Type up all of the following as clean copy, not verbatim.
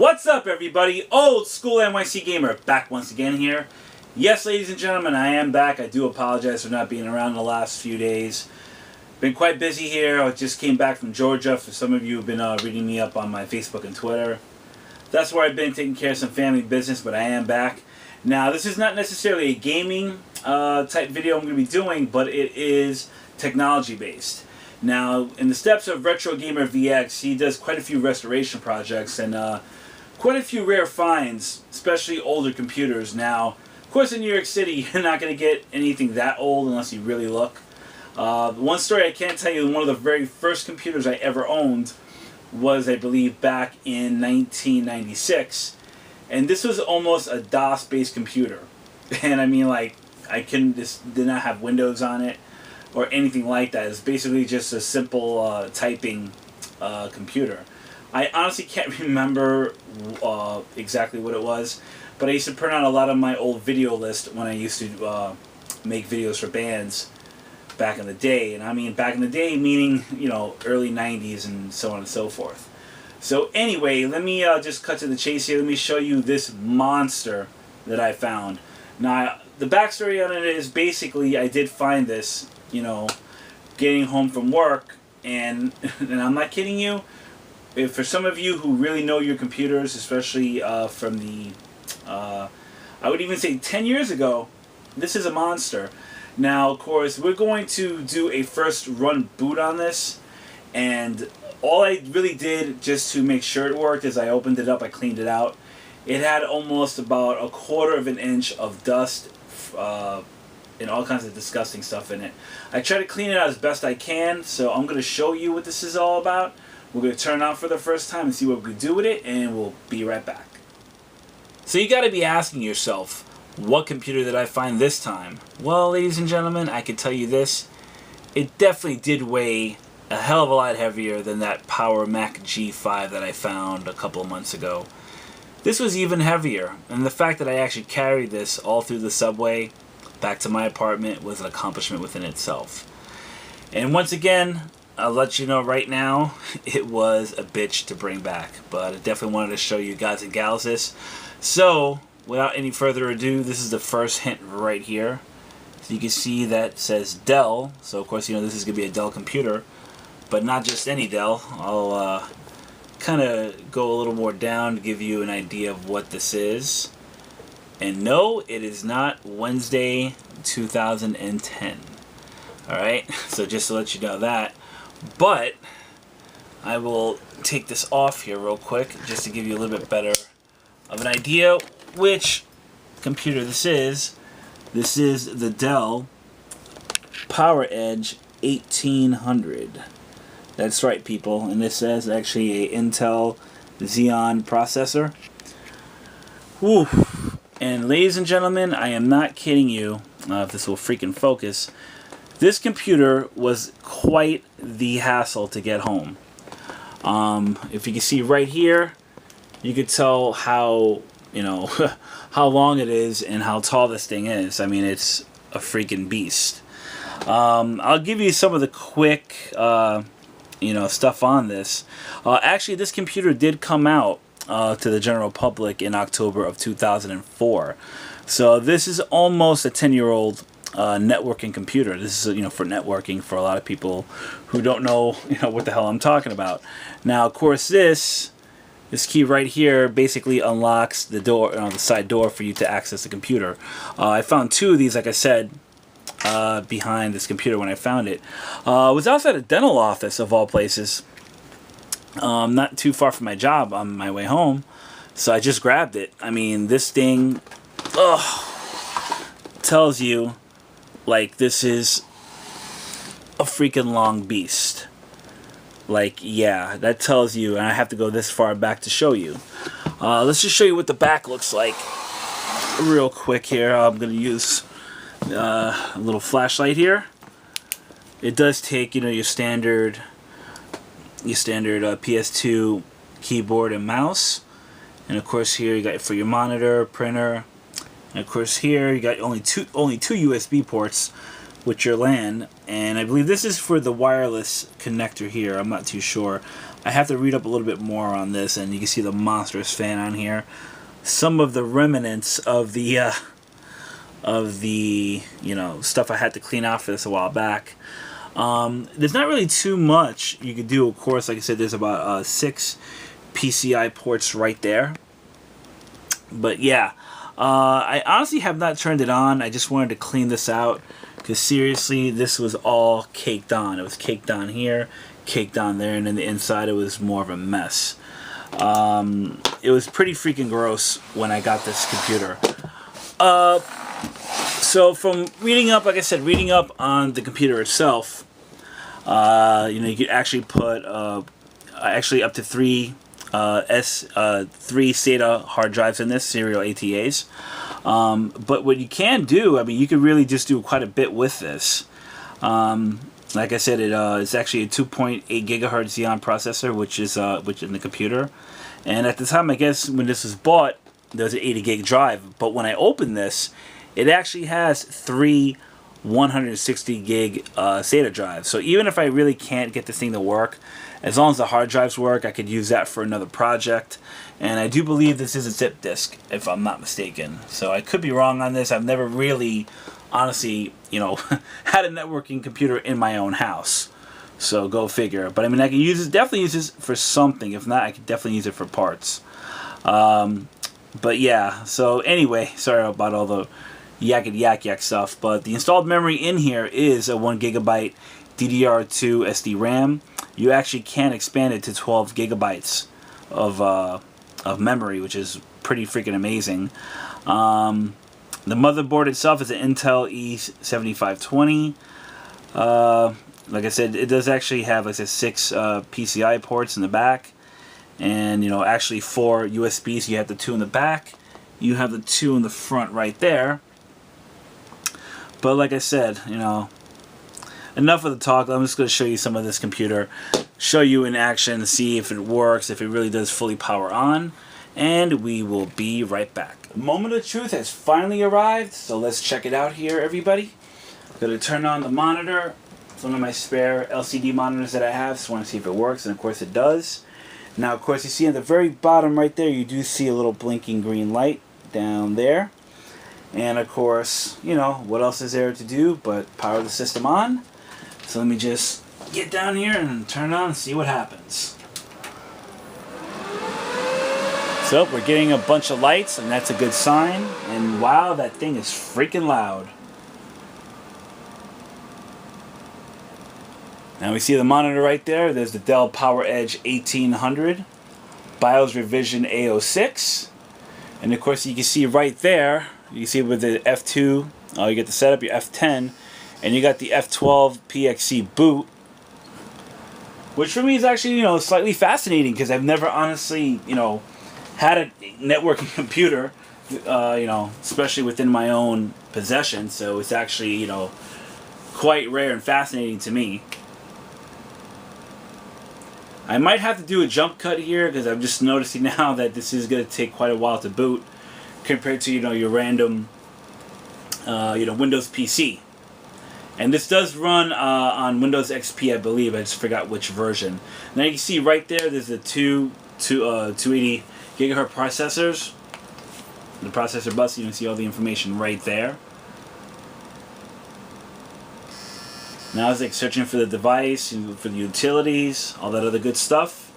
What's up, everybody? OldSchoolNYCGamer back once again here. Yes, ladies and gentlemen, I am back. I do apologize for not being around the last few days. Been quite busy here. I just came back from Georgia. For some of you who've been reading me up on my Facebook and Twitter, that's where I've been taking care of some family business, but I am back. Now, this is not necessarily a gaming type video I'm going to be doing, but it is technology based. Now, in the steps of RetrogamerVX, he does quite a few restoration projects and quite a few rare finds, especially older computers. Now, of course, in New York City, you're not going to get anything that old unless you really look. One story I can tell you, one of the very first computers I ever owned was, I believe, back in 1996. And this was almost a DOS-based computer. And I mean, like, just did not have Windows on it or anything like that. It's basically just a simple typing computer. I honestly can't remember exactly what it was, but I used to print out a lot of my old video list when I used to make videos for bands back in the day. And I mean back in the day meaning, you know, early 90s and so on and so forth. So anyway, let me just cut to the chase here. Let me show you this monster that I found. Now, the backstory on it is basically I did find this, you know, getting home from work, and I'm not kidding you. If for some of you who really know your computers, especially from the, I would even say 10 years ago, this is a monster. Now, of course, we're going to do a first run boot on this, and all I really did just to make sure it worked is I opened it up, I cleaned it out. It had almost about 1/4 of an inch of dust and all kinds of disgusting stuff in it. I try to clean it out as best I can, so I'm going to show you what this is all about. We're going to turn it on for the first time and see what we can do with it, and we'll be right back. So you got to be asking yourself, what computer did I find this time? Well, ladies and gentlemen, I can tell you this. It definitely did weigh a hell of a lot heavier than that Power Mac G5 that I found a couple of months ago. This was even heavier, and the fact that I actually carried this all through the subway back to my apartment was an accomplishment within itself. And once again, I'll let you know right now, it was a bitch to bring back, but I definitely wanted to show you guys and gals this. So, without any further ado, this is the first hint right here. So you can see that says Dell, so of course you know this is going to be a Dell computer, but not just any Dell. I'll kind of go a little more down to give you an idea of what this is. And no, it is not Wednesday 2010. Alright, so just to let you know that. But I will take this off here real quick just to give you a little bit better of an idea which computer this is. This is the Dell PowerEdge 1800. That's right, people, and this is actually an Intel Xeon processor. Whew. And ladies and gentlemen, I am not kidding you, if this will freaking focus. This computer was quite the hassle to get home. If you can see right here, you could tell how, you know, how long it is and how tall this thing is. I mean, it's a freaking beast. I'll give you some of the quick, you know, stuff on this. Actually, this computer did come out to the general public in October of 2004. So this is almost a 10-year-old networking computer. This is, you know, for networking for a lot of people who don't know, you know, what the hell I'm talking about. Now, of course, this key right here basically unlocks the door, the side door, for you to access the computer. I found 2 of these, like I said, behind this computer when I found it. It was outside a dental office, of all places. Not too far from my job on my way home, so I just grabbed it. I mean, this thing tells you, like, this is a freaking long beast. Like, yeah, that tells you, and I have to go this far back to show you. Let's just show you what the back looks like real quick here. I'm going to use a little flashlight here. It does take, you know, your standard PS2 keyboard and mouse, and of course here you got for your monitor, printer, and of course here you got only two USB ports with your LAN, and I believe this is for the wireless connector here. I'm not too sure. I have to read up a little bit more on this, and you can see the monstrous fan on here. Some of the remnants of the you know, stuff I had to clean out for this a while back. There's not really too much you could do. Of course, like I said, there's about 6 PCI ports right there. But yeah, I honestly have not turned it on. I just wanted to clean this out, because seriously, this was all caked on. It was caked on here, caked on there, and then the inside it was more of a mess. It was pretty freaking gross when I got this computer. So from reading up, like I said, reading up on the computer itself, you know, you could actually put actually up to 3 3 SATA hard drives in this, serial ATAs. But what you can do, I mean, you could really just do quite a bit with this. Like I said, it's actually a 2.8 gigahertz Xeon processor, which is in the computer. And at the time, I guess when this was bought, there was an 80 gig drive. But when I opened this, it actually has 3 160 gig SATA drives. So even if I really can't get this thing to work, as long as the hard drives work, I could use that for another project. And I do believe this is a zip disk, if I'm not mistaken. So I could be wrong on this. I've never really, honestly, you know, had a networking computer in my own house. So go figure. But I mean, I can use it, definitely use this for something. If not, I could definitely use it for parts. But yeah, so anyway, sorry about all the yak stuff. But the installed memory in here is a 1 gigabyte DDR2 SD RAM. You actually can expand it to 12 gigabytes of memory, which is pretty freaking amazing. The motherboard itself is an Intel E7520. Like I said, it does actually have, like I said, 6 PCI ports in the back, and you know, actually 4 USBs. You have the 2 in the back, you have the 2 in the front right there. But like I said, you know, enough of the talk. I'm just going to show you some of this computer, show you in action, see if it works, if it really does fully power on, and we will be right back. The moment of truth has finally arrived, so let's check it out here, everybody. I'm going to turn on the monitor. It's one of my spare LCD monitors that I have, so I want to see if it works, and of course it does. Now, of course, you see at the very bottom right there, you do see a little blinking green light down there. And of course, you know, what else is there to do but power the system on? So let me just get down here and turn it on and see what happens. So we're getting a bunch of lights, and that's a good sign. And wow, that thing is freaking loud. Now we see the monitor right there. There's the Dell PowerEdge 1800, BIOS revision A06. And of course you can see right there, you can see with the F2, you get to set up your F10, and you got the F12 PXC boot, which for me is actually, you know, slightly fascinating, because I've never honestly, you know, had a networking computer, you know, especially within my own possession. So it's actually, you know, quite rare and fascinating to me. I might have to do a jump cut here, because I'm just noticing now that this is going to take quite a while to boot compared to, you know, your random, you know, Windows PC. And this does run on Windows XP, I believe. I just forgot which version. Now you can see right there, there's the 280 gigahertz processors. The processor bus, you can see all the information right there. Now it's like searching for the device, for the utilities, all that other good stuff.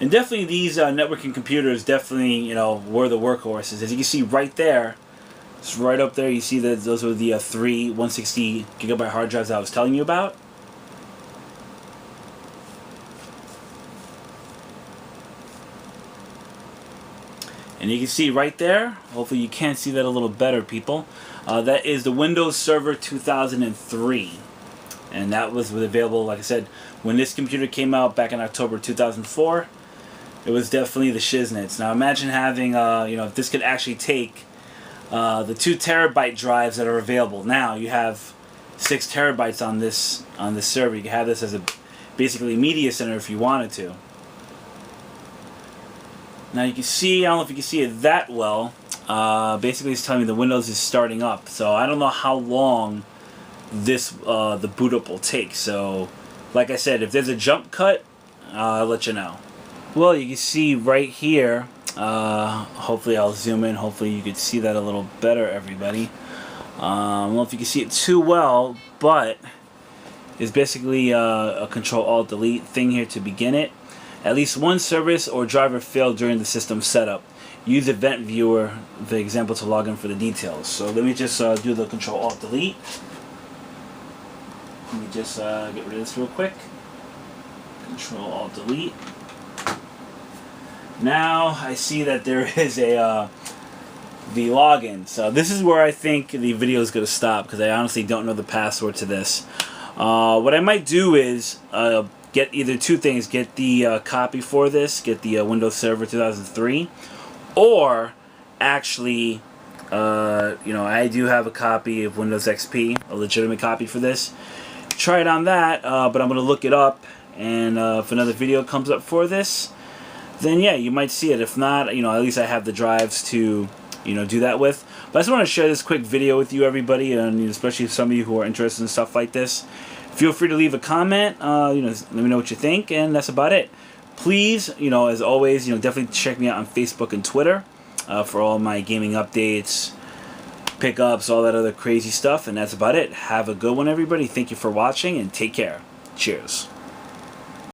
And definitely these networking computers definitely, you know, were the workhorses. As you can see right there, it's right up there, you see that those were the 3 160 gigabyte hard drives I was telling you about. And you can see right there, hopefully you can see that a little better, people. That is the Windows Server 2003. And that was available, like I said, when this computer came out back in October 2004. It was definitely the shiznits. Now imagine having, you know, if this could actually take the 2 terabyte drives that are available. Now you have 6 terabytes on this server. You can have this as a basically media center if you wanted to. Now you can see, I don't know if you can see it that well, basically it's telling me the Windows is starting up. So I don't know how long this the boot up will take. So like I said, if there's a jump cut, I'll let you know. Well, you can see right here, hopefully I'll zoom in, hopefully you can see that a little better, everybody. I don't know if you can see it too well, but it's basically a Control-Alt-Delete thing here to begin it. At least one service or driver failed during the system setup. Use Event Viewer, the example, to log in for the details. So let me just do the Control-Alt-Delete. Let me just get rid of this real quick. Control-Alt-Delete. Now I see that there is a the login. So this is where I think the video is going to stop, because I honestly don't know the password to this. What I might do is get either two things: get the copy for this, get the Windows Server 2003, or actually, I do have a copy of Windows XP, a legitimate copy for this. Try it on that, but I'm going to look it up, and if another video comes up for this, then yeah, you might see it. If not, at least I have the drives to, do that with. But I just want to share this quick video with you, everybody, and especially some of you who are interested in stuff like this. Feel free to leave a comment, let me know what you think, and that's about it. Please, as always, definitely check me out on Facebook and Twitter for all my gaming updates, pickups, all that other crazy stuff, and that's about it. Have a good one, everybody. Thank you for watching, and take care. Cheers.